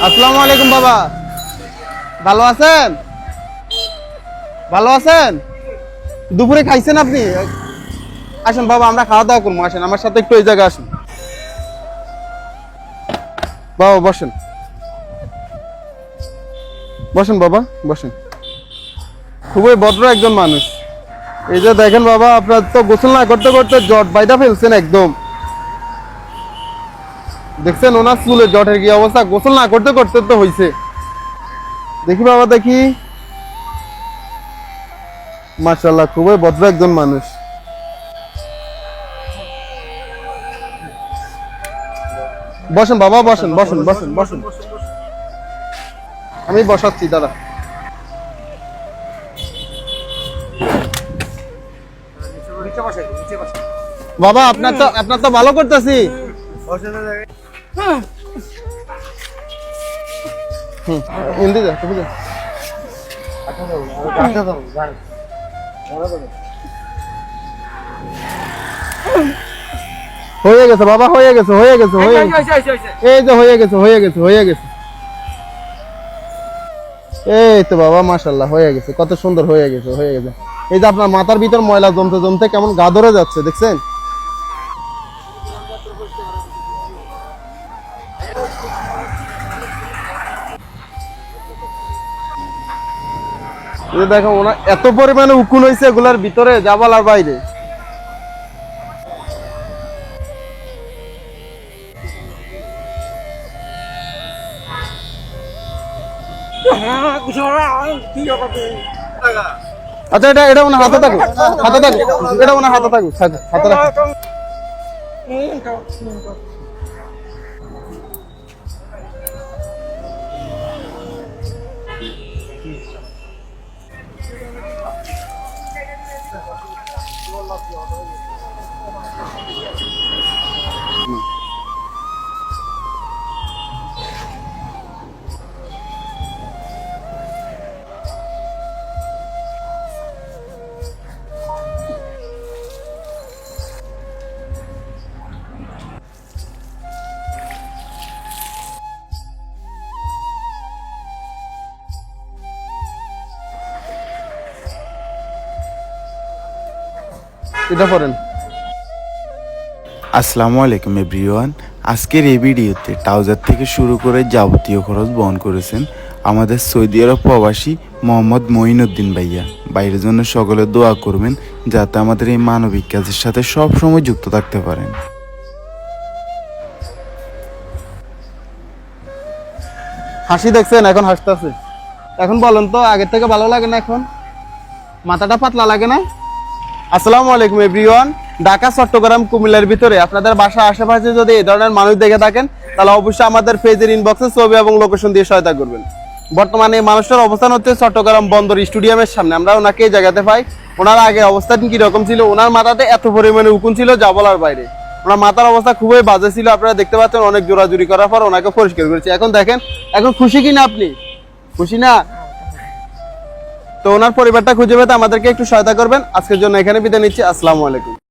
আসসালামু আলাইকুম বাবা, ভালো আছেন? ভালো আছেন? দুপুরে খাইছেন আপনি? আসেন বাবা, আমরা খাওয়া দাওয়া করবো, আসেন আমার সাথে একটু এই জায়গায় আসুন। বাবা বসেন, বসেন বাবা বসেন। খুবই ভদ্র একজন মানুষ। এই যে দেখেন বাবা, আপনার তো গোসল না করতে করতে জট বাইদা ফেলছেন একদম। দেখছেন ওনার চুলে জটের কি অবস্থা, গোসল না করতে করতে তো হইছে। দেখি বাবা দেখি, মাশাআল্লাহ খুবই ভদ্র একজন মানুষ। বসেন বাবা, বসেন বসেন বসেন বসেন, আমি বসাচ্ছি দাদা। বাবা আপনার তো ভালো করতেছি। হিন্দি যা তুমি যা। হয়ে গেছে বাবা, হয়ে গেছে হয়ে গেছে হয়ে গেছে, এই যে হয়ে গেছে হয়ে গেছে হয়ে গেছে। এই তো বাবা মাশাআল্লাহ হয়ে গেছে, কত সুন্দর হয়ে গেছে হয়ে গেছে। এই যে আপনার মাথার ভিতর ময়লা জমতে জমতে কেমন গা ধরে যাচ্ছে দেখছেন। এই দেখো ওনার এত পরিমাণে উকুন হয়েছে এগুলার ভিতরে, যা বলার বাইরে। আচ্ছা এটা ওনার হাতে থাকুক, হাতে থাকুক, এটা ওনার হাতে থাকুক, হাতে রাখুন। এটা পড়েন। আসসালামু আলাইকুম এভরিওয়ান। আজকের এই ভিডিওতে ট্রাউজার থেকে শুরু করে যাবতীয় খরচ বহন করেছেন আমাদের সৌদি আরব প্রবাসী মোহাম্মদ মঈনুদ্দিন ভাইয়া। বাইরের জন্য সকলে দোয়া করবেন যাতে আমাদের এই মানবিক কাজের সাথে সব সময় যুক্ত থাকতে পারেন। হাসি দেখছেন, এখন হাসতেছে। এখন বলেন তো আগের থেকে ভালো লাগে না? এখন মাথাটা পাতলা লাগে না? আসসালামু আলাইকুম এভরিওয়ান। ঢাকা, চট্টগ্রাম, কুমিল্লার ভিতরে আপনাদের বাসা আশেপাশে যদি এই ধরনের মানুষ দেখে থাকেন তাহলে অবশ্যই আমাদের পেজের ইনবক্সে ছবি এবং লোকেশন দিয়ে সহায়তা করবেন। বর্তমানে এই মানুষটার অবস্থান হচ্ছে চট্টগ্রাম বন্দর স্টেডিয়ামের সামনে। আমরা ওনাকে এই জায়গাতে পাই। ওনার আগে অবস্থান কিরকম ছিল, ওনার মাথাতে এত পরিমাণে উকুন ছিল যা বলার বাইরে। ওনার মাথার অবস্থা খুবই বাজে ছিল, আপনারা দেখতে পাচ্ছেন। অনেক জোরাজুরি করার পর ওনাকে পরিষ্কার করেছি। এখন দেখেন, এখন খুশি কিনা আপনি? খুশি না? তো ওনার পরিবারটা খুঁজে পেতে আমাদেরকে একটু সহায়তা করবেন। আজকের জন্য এখানে বিদায় নিচ্ছি। আসসালামু আলাইকুম।